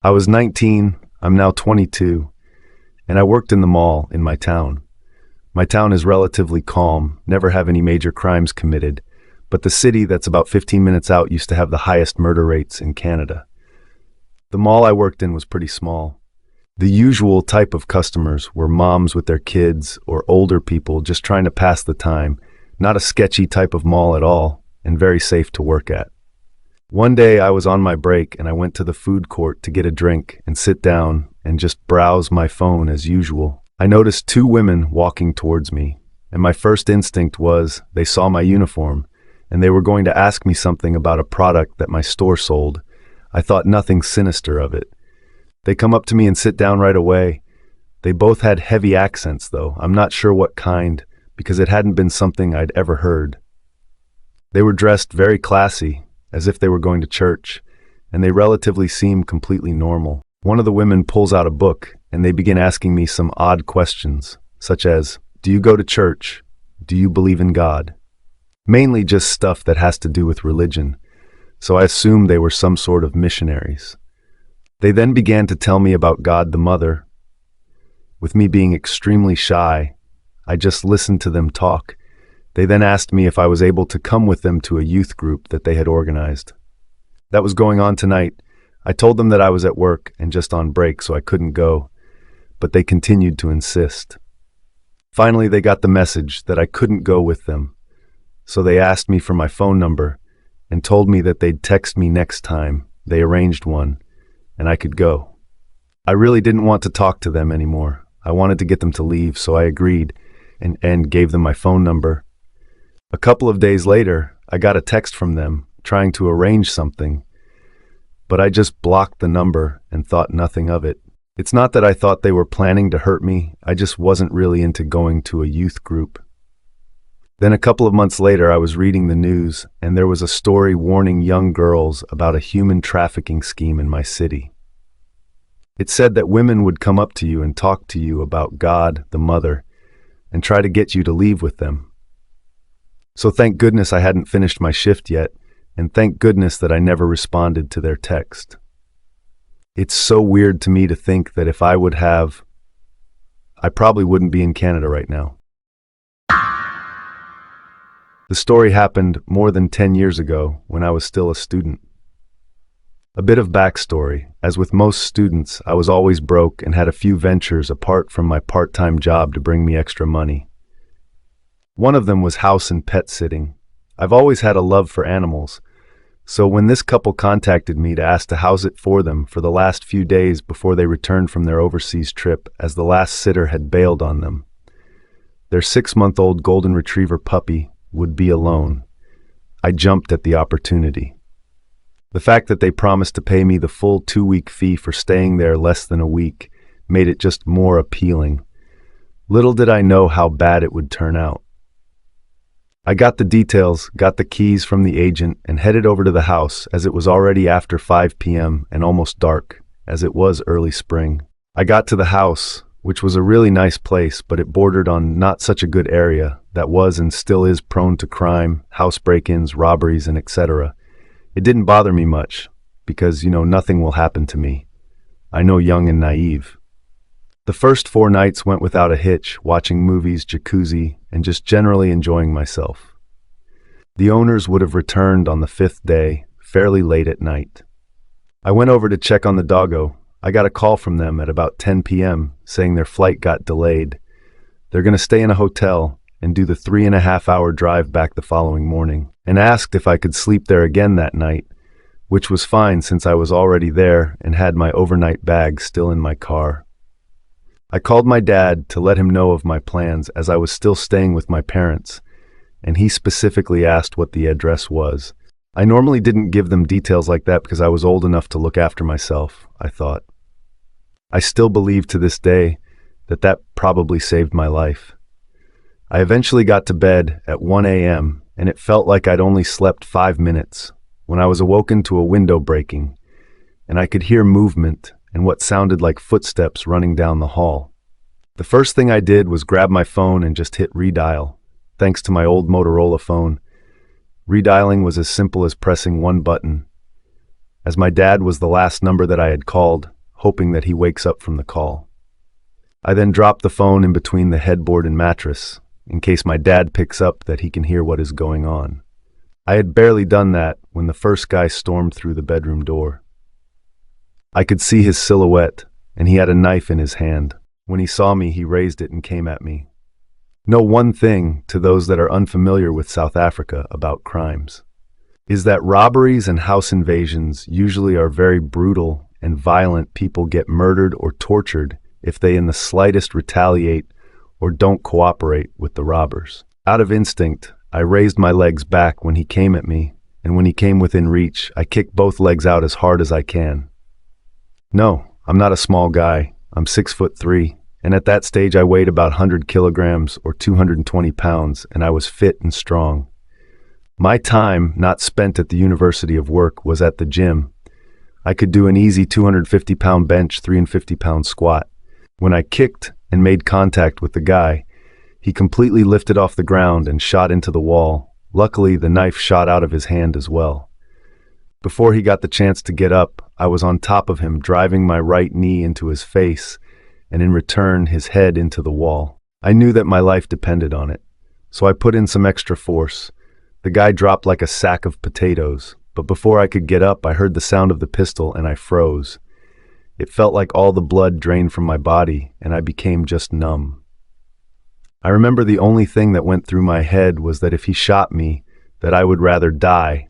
I was 19, I'm now 22, and I worked in the mall in my town. My town is relatively calm, never have any major crimes committed, but the city that's about 15 minutes out used to have the highest murder rates in Canada. The mall I worked in was pretty small. The usual type of customers were moms with their kids or older people just trying to pass the time, not a sketchy type of mall at all, and very safe to work at. One day I was on my break and I went to the food court to get a drink and sit down and just browse my phone as usual. I noticed two women walking towards me, and my first instinct was they saw my uniform and they were going to ask me something about a product that my store sold. I thought nothing sinister of it. They come up to me and sit down right away. They both had heavy accents though, I'm not sure what kind, because it hadn't been something I'd ever heard. They were dressed very classy, as if they were going to church, and they relatively seemed completely normal. One of the women pulls out a book, and they begin asking me some odd questions, such as, "Do you go to church? Do you believe in God?" Mainly just stuff that has to do with religion, so I assumed they were some sort of missionaries. They then began to tell me about God the Mother. With me being extremely shy, I just listened to them talk. They then asked me if I was able to come with them to a youth group that they had organized. That was going on tonight. I told them that I was at work and just on break, so I couldn't go, but they continued to insist. Finally, they got the message that I couldn't go with them, so they asked me for my phone number and told me that they'd text me next time they arranged one, and I could go. I really didn't want to talk to them anymore. I wanted to get them to leave, so I agreed and gave them my phone number. A couple of days later, I got a text from them trying to arrange something, but I just blocked the number and thought nothing of it. It's not that I thought they were planning to hurt me, I just wasn't really into going to a youth group. Then a couple of months later, I was reading the news, and there was a story warning young girls about a human trafficking scheme in my city. It said that women would come up to you and talk to you about God, the Mother, and try to get you to leave with them. So thank goodness I hadn't finished my shift yet, and thank goodness that I never responded to their text. It's so weird to me to think that if I would have, I probably wouldn't be in Canada right now. The story happened more than 10 years ago when I was still a student. A bit of backstory. As with most students, I was always broke and had a few ventures apart from my part-time job to bring me extra money. One of them was house and pet sitting. I've always had a love for animals, so when this couple contacted me to ask to house it for them for the last few days before they returned from their overseas trip, as the last sitter had bailed on them, their 6-month-old golden retriever puppy would be alone, I jumped at the opportunity. The fact that they promised to pay me the full 2-week fee for staying there less than a week made it just more appealing. Little did I know how bad it would turn out. I got the details, got the keys from the agent, and headed over to the house as it was already after 5 p.m. and almost dark, as it was early spring. I got to the house, which was a really nice place, but it bordered on not such a good area that was and still is prone to crime, house break-ins, robberies, and etc. It didn't bother me much, because, nothing will happen to me. I know young and naive. The first 4 nights went without a hitch, watching movies, jacuzzi, and just generally enjoying myself. The owners would have returned on the 5th day, fairly late at night. I went over to check on the doggo. I got a call from them at about 10 p.m. saying their flight got delayed. They're going to stay in a hotel and do the 3.5-hour drive back the following morning, and asked if I could sleep there again that night, which was fine since I was already there and had my overnight bag still in my car. I called my dad to let him know of my plans as I was still staying with my parents, and he specifically asked what the address was. I normally didn't give them details like that because I was old enough to look after myself, I thought. I still believe to this day that probably saved my life. I eventually got to bed at 1 a.m., and it felt like I'd only slept 5 minutes when I was awoken to a window breaking, and I could hear movement and what sounded like footsteps running down the hall. The first thing I did was grab my phone and just hit redial, thanks to my old Motorola phone. Redialing was as simple as pressing one button. as my dad was the last number that I had called, hoping that he wakes up from the call. I then drop the phone in between the headboard and mattress, in case my dad picks up that he can hear what is going on. I had barely done that when the first guy stormed through the bedroom door. I could see his silhouette, and he had a knife in his hand. When he saw me, he raised it and came at me. Know one thing, to those that are unfamiliar with South Africa about crimes, is that robberies and house invasions usually are very brutal and violent. People get murdered or tortured if they in the slightest retaliate or don't cooperate with the robbers. Out of instinct, I raised my legs back when he came at me, and when he came within reach, I kicked both legs out as hard as I can. No, I'm not a small guy. I'm 6'3", and at that stage I weighed about 100 kilograms or 220 pounds, and I was fit and strong. My time, not spent at the University of Work, was at the gym. I could do an easy 250-pound bench, 350-pound squat. When I kicked and made contact with the guy, he completely lifted off the ground and shot into the wall. Luckily, the knife shot out of his hand as well. Before he got the chance to get up, I was on top of him, driving my right knee into his face, and in return, his head into the wall. I knew that my life depended on it, so I put in some extra force. The guy dropped like a sack of potatoes, but before I could get up, I heard the sound of the pistol and I froze. It felt like all the blood drained from my body, and I became just numb. I remember the only thing that went through my head was that if he shot me, that I would rather die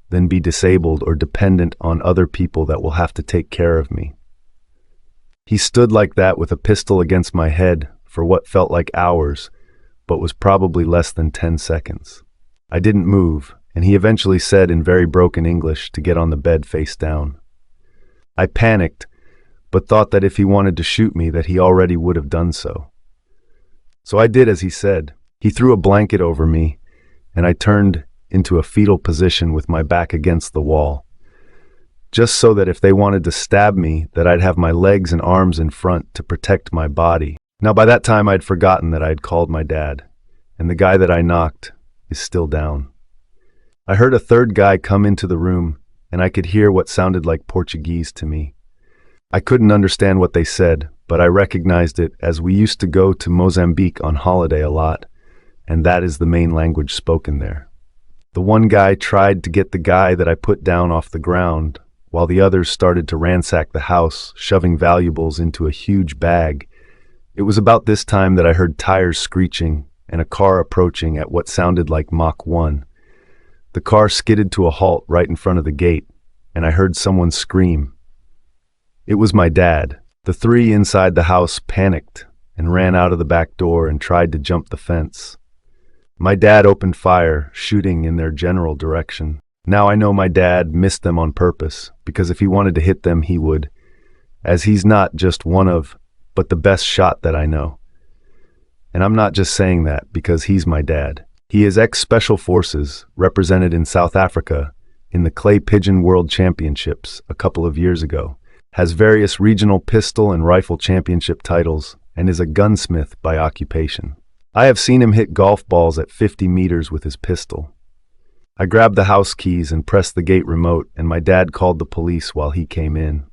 than be disabled or dependent on other people that will have to take care of me. He stood like that with a pistol against my head for what felt like hours, but was probably less than 10 seconds. I didn't move, and he eventually said in very broken English to get on the bed face down. I panicked, but thought that if he wanted to shoot me, that he already would have done so. So I did as he said. He threw a blanket over me, and I turned into a fetal position with my back against the wall, just so that if they wanted to stab me, that I'd have my legs and arms in front to protect my body. Now by that time I'd forgotten that I'd called my dad, and the guy that I knocked is still down. I heard a third guy come into the room, and I could hear what sounded like Portuguese to me. I couldn't understand what they said, but I recognized it as we used to go to Mozambique on holiday a lot, and that is the main language spoken there. The one guy tried to get the guy that I put down off the ground, while the others started to ransack the house, shoving valuables into a huge bag. It was about this time that I heard tires screeching and a car approaching at what sounded like Mach 1. The car skidded to a halt right in front of the gate, and I heard someone scream. It was my dad. The three inside the house panicked and ran out of the back door and tried to jump the fence. My dad opened fire, shooting in their general direction. Now I know my dad missed them on purpose, because if he wanted to hit them, he would, as he's not just one of, but the best shot that I know. And I'm not just saying that because he's my dad. He is ex-Special Forces, represented in South Africa in the Clay Pigeon World Championships a couple of years ago, has various regional pistol and rifle championship titles, and is a gunsmith by occupation. I have seen him hit golf balls at 50 meters with his pistol. I grabbed the house keys and pressed the gate remote, and my dad called the police while he came in.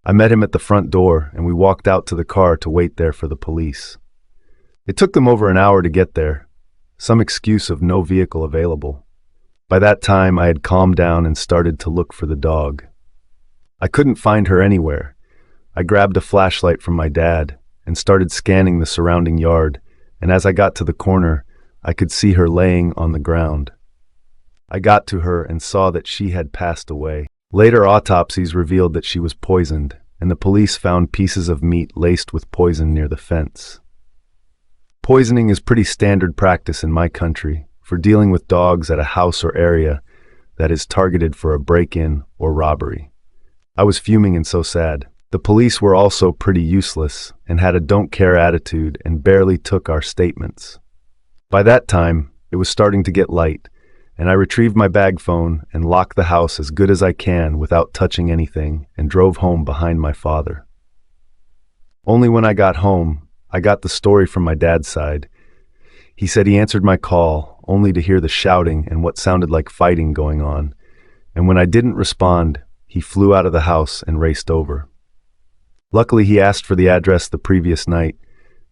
I met him at the front door, and we walked out to the car to wait there for the police. It took them over an hour to get there, some excuse of no vehicle available. By that time, I had calmed down and started to look for the dog. I couldn't find her anywhere. I grabbed a flashlight from my dad and started scanning the surrounding yard, and as I got to the corner, I could see her laying on the ground. I got to her and saw that she had passed away. Later autopsies revealed that she was poisoned, and the police found pieces of meat laced with poison near the fence. Poisoning is pretty standard practice in my country for dealing with dogs at a house or area that is targeted for a break-in or robbery. I was fuming and so sad. The police were also pretty useless and had a don't-care attitude and barely took our statements. By that time, it was starting to get light, and I retrieved my bag phone and locked the house as good as I can without touching anything and drove home behind my father. Only when I got home, I got the story from my dad's side. He said he answered my call only to hear the shouting and what sounded like fighting going on, and when I didn't respond, he flew out of the house and raced over. Luckily, he asked for the address the previous night,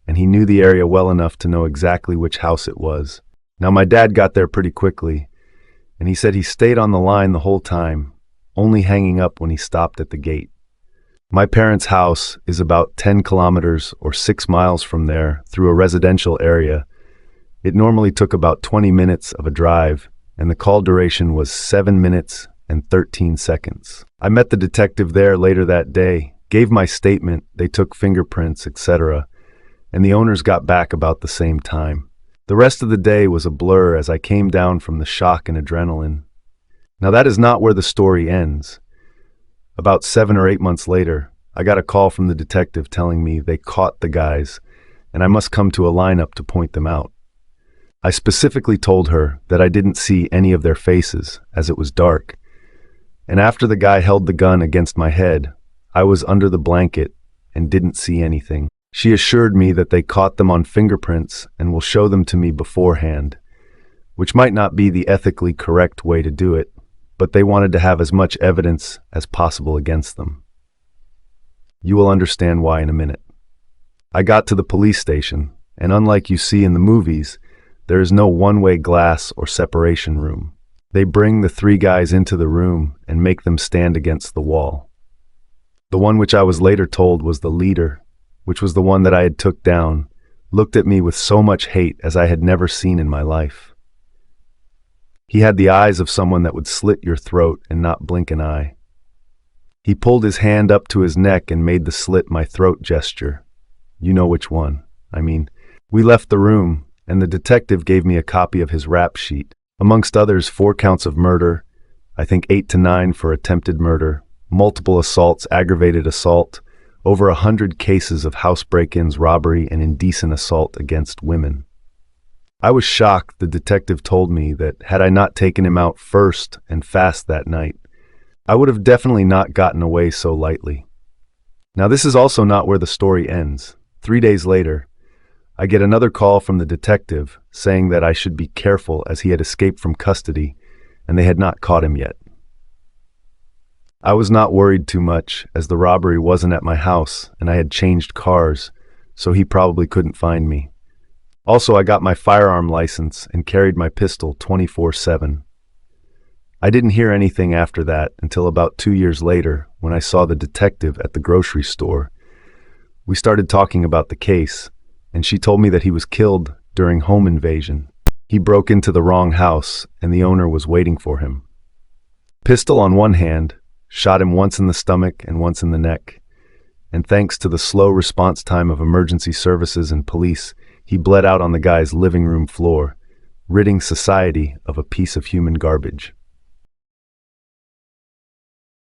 and he knew the area well enough to know exactly which house it was. Now, my dad got there pretty quickly, and he said he stayed on the line the whole time, only hanging up when he stopped at the gate. My parents' house is about 10 kilometers or 6 miles from there through a residential area. It normally took about 20 minutes of a drive, and the call duration was 7 minutes and 13 seconds. I met the detective there later that day, gave my statement, they took fingerprints, etc., and the owners got back about the same time. The rest of the day was a blur as I came down from the shock and adrenaline. Now that is not where the story ends. About 7 or 8 months later, I got a call from the detective telling me they caught the guys, and I must come to a lineup to point them out. I specifically told her that I didn't see any of their faces, as it was dark. And after the guy held the gun against my head, I was under the blanket and didn't see anything. She assured me that they caught them on fingerprints and will show them to me beforehand, which might not be the ethically correct way to do it, but they wanted to have as much evidence as possible against them. You will understand why in a minute. I got to the police station, and unlike you see in the movies, there is no one-way glass or separation room. They bring the 3 guys into the room and make them stand against the wall. The one which I was later told was the leader, which was the one that I had took down, looked at me with so much hate as I had never seen in my life. He had the eyes of someone that would slit your throat and not blink an eye. He pulled his hand up to his neck and made the slit my throat gesture. You know which one. We left the room, and the detective gave me a copy of his rap sheet. Amongst others, 4 counts of murder, I think 8 to 9 for attempted murder, multiple assaults, aggravated assault, over 100 cases of house break-ins, robbery, and indecent assault against women. I was shocked. The detective told me that had I not taken him out first and fast that night, I would have definitely not gotten away so lightly. Now, this is also not where the story ends. 3 days later, I get another call from the detective saying that I should be careful as he had escaped from custody and they had not caught him yet. I was not worried too much as the robbery wasn't at my house and I had changed cars, so he probably couldn't find me. Also, I got my firearm license and carried my pistol 24/7. I didn't hear anything after that until about 2 years later when I saw the detective at the grocery store. We started talking about the case, and she told me that he was killed during home invasion. He broke into the wrong house, and the owner was waiting for him. Pistol on one hand, shot him once in the stomach and once in the neck. And thanks to the slow response time of emergency services and police, he bled out on the guy's living room floor, ridding society of a piece of human garbage.